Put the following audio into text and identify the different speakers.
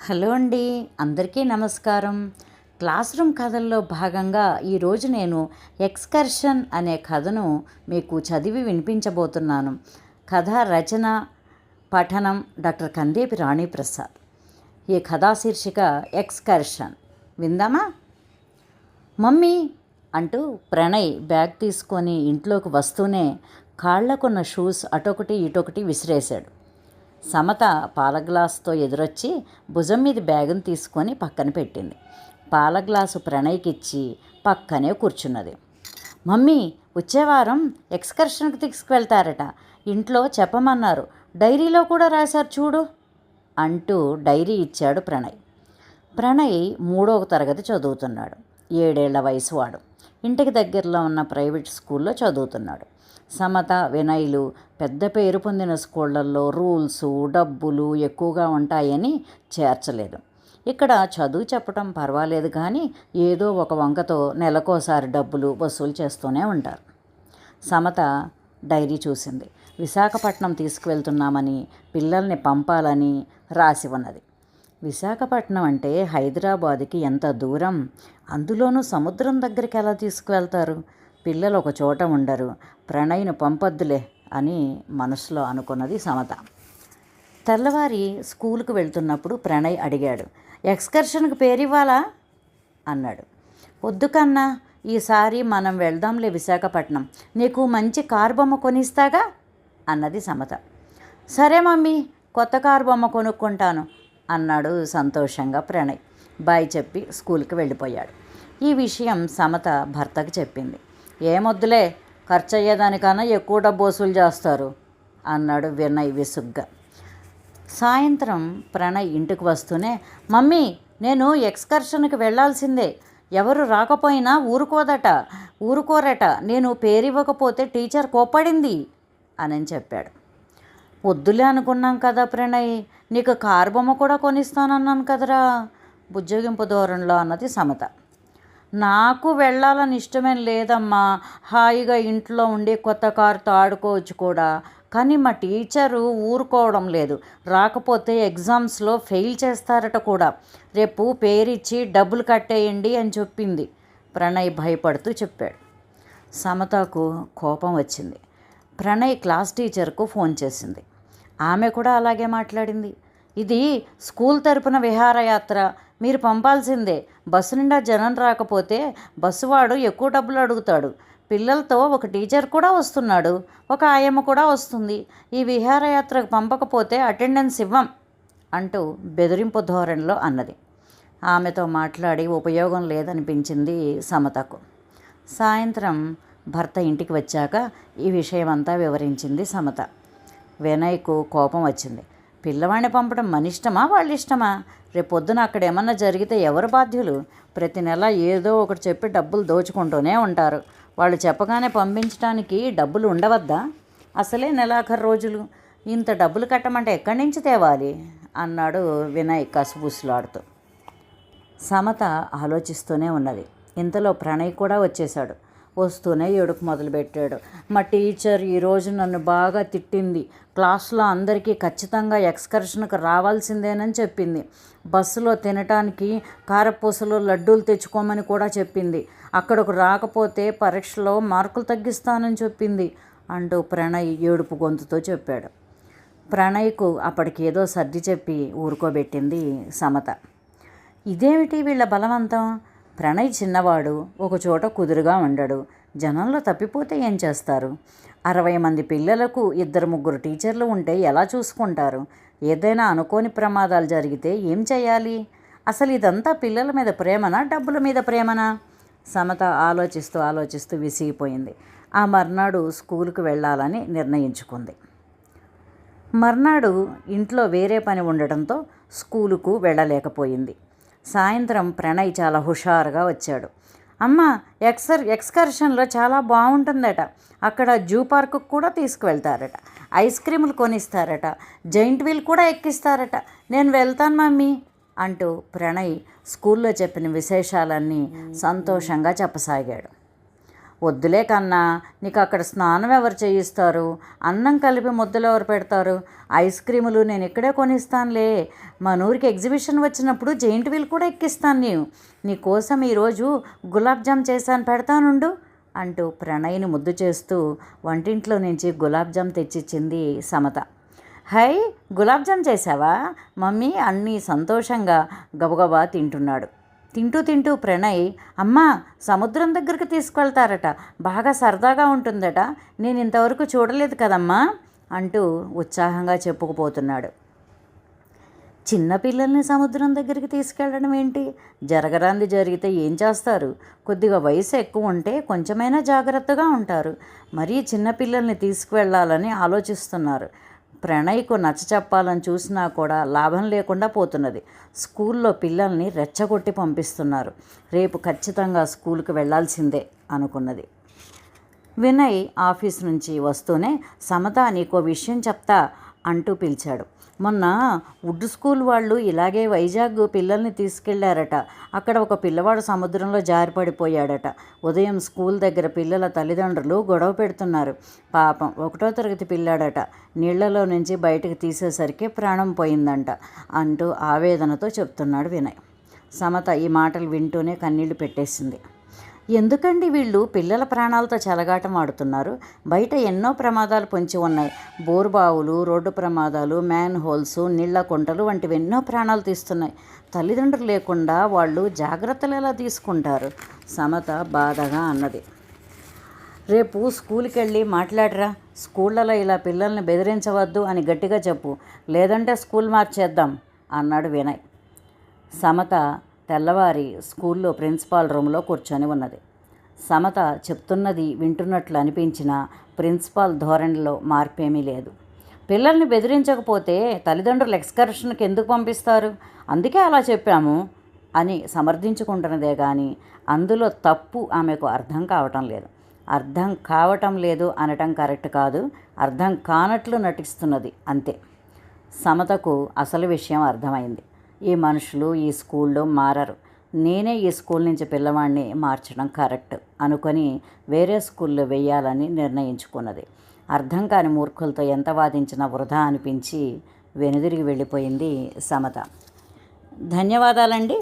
Speaker 1: Hello అండి, అందరికీ నమస్కారం. క్లాస్ రూమ్ కథల్లో భాగంగా ఈరోజు నేను ఎక్స్కర్షన్ అనే కథను మీకు చదివి వినిపించబోతున్నాను. కథ రచన పఠనం డాక్టర్ కందేపి రాణీప్రసాద్. ఈ కథా శీర్షిక ఎక్స్కర్షన్. విందామా? మమ్మీ అంటూ ప్రణయ్ బ్యాగ్ తీసుకొని ఇంట్లోకి వస్తూనే కాళ్లకున్న షూస్ అటొకటి ఇటొకటి విసిరేశాడు. సమత పాల గ్లాసుతో ఎదురొచ్చి భుజం మీద బ్యాగును తీసుకొని పక్కన పెట్టింది. పాల గ్లాసు ప్రణయ్కిచ్చి పక్కనే కూర్చున్నది. మమ్మీ, వచ్చే వారం ఎక్స్కర్షన్కి తీసుకువెళ్తారట, ఇంట్లో చెప్పమన్నారు, డైరీలో కూడా రాశారు చూడు అంటూ డైరీ ఇచ్చాడు ప్రణయ్. ప్రణయ్ 3వ తరగతి చదువుతున్నాడు. 7 ఏళ్ల వయసు వాడు. ఇంటికి దగ్గరలో ఉన్న ప్రైవేట్ స్కూల్లో చదువుతున్నాడు. సమత, వినయ్లు పెద్ద పేరు పొందిన స్కూళ్లలో రూల్సు డబ్బులు ఎక్కువగా ఉంటాయని చేర్చలేదు. ఇక్కడ చదువు చెప్పటం పర్వాలేదు, కానీ ఏదో ఒక వంకతో నెలకోసారి డబ్బులు వసూలు చేస్తూనే ఉంటారు. సమత డైరీ చూసింది. విశాఖపట్నం తీసుకువెళ్తున్నామని, పిల్లల్ని పంపాలని రాసి ఉన్నది. విశాఖపట్నం అంటే హైదరాబాదుకి ఎంత దూరం, అందులోనూ సముద్రం దగ్గరికి ఎలా తీసుకువెళ్తారు? పిల్లలు ఒక చోట ఉండరు, ప్రణయ్ను పంపొద్దులే అని మనసులో అనుకున్నది సమత. తెల్లవారి స్కూలుకు వెళ్తున్నప్పుడు ప్రణయ్ అడిగాడు, ఎక్స్కర్షన్కి పేరివ్వాలా అన్నాడు. వద్దు కన్నా, ఈసారి మనం వెళ్దాంలే విశాఖపట్నం, నీకు మంచి కారు బొమ్మ కొనిస్తాగా అన్నది సమత. సరే మమ్మీ, కొత్త కారు బొమ్మ కొనుక్కుంటాను అన్నాడు సంతోషంగా ప్రణయ్. బాయ్ చెప్పి స్కూల్కి వెళ్ళిపోయాడు. ఈ విషయం సమత భర్తకు చెప్పింది. ఏమొద్దులే, ఖర్చు అయ్యేదానికన్నా ఎక్కువ డబ్బు వసూలు చేస్తారు అన్నాడు వినయ్ విసుగ్గా. సాయంత్రం ప్రణయ్ ఇంటికి వస్తూనే, మమ్మీ, నేను ఎక్స్కర్షన్కి వెళ్ళాల్సిందే, ఎవరు రాకపోయినా ఊరుకోరట, నేను పేరివ్వకపోతే టీచర్ కోప్పడింది అని చెప్పాడు. వద్దులే అనుకున్నాం కదా ప్రణయ్, నీకు కారు బొమ్మ కూడా కొనిస్తానన్నాను కదరా బుజ్జగింపు ధోరణిలో అన్నది సమత. నాకు వెళ్ళాలని ఇష్టమేం లేదమ్మా, హాయిగా ఇంట్లో ఉండి కొత్త కారుతో ఆడుకోవచ్చు కూడా, కానీ మా టీచరు ఊరుకోవడం లేదు, రాకపోతే ఎగ్జామ్స్లో ఫెయిల్ చేస్తారట కూడా, రేపు పేరిచ్చి డబ్బులు కట్టేయండి అని చెప్పింది ప్రణయ్ భయపడుతూ చెప్పాడు. సమతకు కోపం వచ్చింది. ప్రణయ్ క్లాస్ టీచర్కు ఫోన్ చేసింది. ఆమె కూడా అలాగే మాట్లాడింది. ఇది స్కూల్ తరపున విహారయాత్ర, మీరు పంపాల్సిందే, బస్సు నిండా జనం రాకపోతే బస్సువాడు ఎక్కువ డబ్బులు అడుగుతాడు, పిల్లలతో ఒక టీచర్ కూడా వస్తున్నాడు, ఒక ఆయమ్మ కూడా వస్తుంది, ఈ విహారయాత్రకు పంపకపోతే అటెండెన్స్ ఇవ్వం అంటూ బెదిరింపు ధోరణిలో అన్నది. ఆమెతో మాట్లాడి ఉపయోగం లేదనిపించింది సమతకు. సాయంత్రం భర్త ఇంటికి వచ్చాక ఈ విషయమంతా వివరించింది సమత. వినయ్కు కోపం వచ్చింది. పిల్లవాడిని పంపడం మన ఇష్టమా, వాళ్ళ ఇష్టమా? రేపొద్దున అక్కడ ఏమన్నా జరిగితే ఎవరు బాధ్యులు? ప్రతి నెల ఏదో ఒకటి చెప్పి డబ్బులు దోచుకుంటూనే ఉంటారు. వాళ్ళు చెప్పగానే పంపించడానికి డబ్బులు ఉండవద్దా? అసలే నెలాఖరు రోజులు, ఇంత డబ్బులు కట్టమంటే ఎక్కడి నుంచి తేవాలి అన్నాడు వినయ్ కసుబుసులాడుతూ. సమత ఆలోచిస్తూనే ఉన్నది. ఇంతలో ప్రణయ్ కూడా వచ్చేశాడు. వస్తూనే ఏడుపు మొదలుపెట్టాడు. మా టీచర్ ఈరోజు నన్ను బాగా తిట్టింది, క్లాస్లో అందరికీ ఖచ్చితంగా ఎక్స్కర్షన్కి రావాల్సిందేనని చెప్పింది, బస్సులో తినటానికి కారపూసలు లడ్డూలు తెచ్చుకోమని కూడా చెప్పింది, అక్కడకు రాకపోతే పరీక్షలో మార్కులు తగ్గిస్తానని చెప్పింది అంటూ ప్రణయ్ ఏడుపు గొంతుతో చెప్పాడు. ప్రణయ్కు అప్పటికేదో సర్ది చెప్పి ఊరుకోబెట్టింది సమత. ఇదేమిటి వీళ్ళ బలవంతం? ప్రణయ్ చిన్నవాడు, ఒకచోట కుదురుగా ఉండడు, జనంలో తప్పిపోతే ఏం చేస్తారు? 60 మంది పిల్లలకు 2-3 టీచర్లు ఉంటే ఎలా చూసుకుంటారు? ఏదైనా అనుకోని ప్రమాదాలు జరిగితే ఏం చేయాలి? అసలు ఇదంతా పిల్లల మీద ప్రేమనా, డబ్బుల మీద ప్రేమనా? సమత ఆలోచిస్తూ విసిగిపోయింది. ఆ మర్నాడు స్కూలుకు వెళ్ళాలని నిర్ణయించుకుంది. మర్నాడు ఇంట్లో వేరే పని ఉండటంతో స్కూలుకు వెళ్ళలేకపోయింది. సాయంత్రం ప్రణయ్ చాలా హుషారుగా వచ్చాడు. అమ్మ, ఎక్స్కర్షన్లో చాలా బాగుంటుందట, అక్కడ జూ పార్కు కూడా తీసుకువెళ్తారట, ఐస్ క్రీములు కొనిస్తారట, జైంట్ వీల్ కూడా ఎక్కిస్తారట, నేను వెళ్తాను మమ్మీ అంటూ ప్రణయ్ స్కూల్లో చెప్పిన విశేషాలన్నీ సంతోషంగా చెప్పసాగాడు. వద్దులే కన్నా, నీకు అక్కడ స్నానం ఎవరు చేయిస్తారు, అన్నం కలిపి ముద్దలు ఎవరు పెడతారు, ఐస్ క్రీములు నేను ఇక్కడే కొనిస్తానులే, మన ఊరికి ఎగ్జిబిషన్ వచ్చినప్పుడు జెయింట్ వీల్ కూడా ఎక్కిస్తాను నీకోసం ఈరోజు గులాబ్ జామ్ చేశాను, పెడతానుండు అంటూ ప్రణయ్ని ముద్దు చేస్తూ వంటింట్లో నుంచి గులాబ్ జామ్ తెచ్చిచ్చింది సమత. హై, గులాబ్ జామ్ చేశావా మమ్మీ అన్నీ సంతోషంగా గబగబా తింటున్నాడు. తింటూ ప్రణయ్, అమ్మా సముద్రం దగ్గరికి తీసుకెళ్తారట, బాగా సరదాగా ఉంటుందట, నేను ఇంతవరకు చూడలేదు కదమ్మా అంటూ ఉత్సాహంగా చెప్పుకుపోతున్నాడు. చిన్నపిల్లల్ని సముద్రం దగ్గరికి తీసుకెళ్ళడం ఏంటి, జరగరాంది జరిగితే ఏం చేస్తారు, కొద్దిగా వయసు ఎక్కువ ఉంటే కొంచెమైనా జాగ్రత్తగా ఉంటారు, మరీ చిన్నపిల్లల్ని తీసుకువెళ్ళాలని ఆలోచిస్తున్నారు. ప్రణయ్కు నచ్చ చెప్పాలని చూసినా కూడా లాభం లేకుండా పోతున్నది. స్కూల్లో పిల్లల్ని రెచ్చగొట్టి పంపిస్తున్నారు. రేపు ఖచ్చితంగా స్కూల్కి వెళ్ళాల్సిందే అనుకున్నది. వినయ్ ఆఫీస్ నుంచి వస్తూనే, సమత నీకో విషయం చెప్తా అంటూ పిలిచాడు. మొన్న వుడ్ స్కూల్ వాళ్ళు ఇలాగే వైజాగ్ పిల్లల్ని తీసుకెళ్లారట. అక్కడ ఒక పిల్లవాడు సముద్రంలో జారిపడిపోయాడట. ఉదయం స్కూల్ దగ్గర పిల్లల తల్లిదండ్రులు గొడవ పెడుతున్నారు. పాపం 1వ తరగతి పిల్లాడట. నీళ్లలో నుంచి బయటకు తీసేసరికి ప్రాణం పోయిందంట అంటూ ఆవేదనతో చెప్తున్నాడు వినయ్. సమత ఈ మాటలు వింటూనే కన్నీళ్లు పెట్టేసింది. ఎందుకండి వీళ్ళు పిల్లల ప్రాణాలతో చెలగాటం ఆడుతున్నారు, బయట ఎన్నో ప్రమాదాలు పొంచి ఉన్నాయి, బోరుబావులు, రోడ్డు ప్రమాదాలు, మ్యాన్ హోల్స్, నీళ్ల కుంటలు వంటివి ఎన్నో ప్రాణాలు తీస్తున్నాయి. తల్లిదండ్రులు లేకుండా వాళ్ళు జాగ్రత్తలు ఎలా తీసుకుంటారు, సమత బాధగా అన్నది. రేపు స్కూల్కి వెళ్ళి మాట్లాడరా, స్కూళ్ళలో ఇలా పిల్లల్ని బెదిరించవద్దు అని గట్టిగా చెప్పు, లేదంటే స్కూల్ మార్చేద్దాం అన్నాడు వినయ్. సమత తెల్లవారి స్కూల్లో ప్రిన్సిపాల్ రూమ్లో కూర్చొని ఉన్నది. సమత చెప్తున్నది వింటున్నట్లు అనిపించిన ప్రిన్సిపాల్ ధోరణిలో మార్పేమీ లేదు. పిల్లల్ని బెదిరించకపోతే తల్లిదండ్రులు ఎక్స్కర్షన్కి ఎందుకు పంపిస్తారు, అందుకే అలా చెప్పాము అని సమర్థించుకుంటున్నదే కానీ అందులో తప్పు ఆమెకు అర్థం కావటం లేదు. అర్థం కావటం లేదు అనటం కరెక్ట్ కాదు, అర్థం కానట్లు నటిస్తున్నది అంతే. సమతకు అసలు విషయం అర్థమైంది. ఈ మనుషులు ఈ స్కూల్లో మారరు, నేనే ఈ స్కూల్ నుంచి పిల్లవాడిని మార్చడం కరెక్ట్ అనుకొని వేరే స్కూల్లో వెయ్యాలని నిర్ణయించుకున్నది. అర్థం కాని మూర్ఖులతో ఎంత వాదించినా వృధా అనిపించి వెనుదిరిగి వెళ్ళిపోయింది సమత. ధన్యవాదాలండి.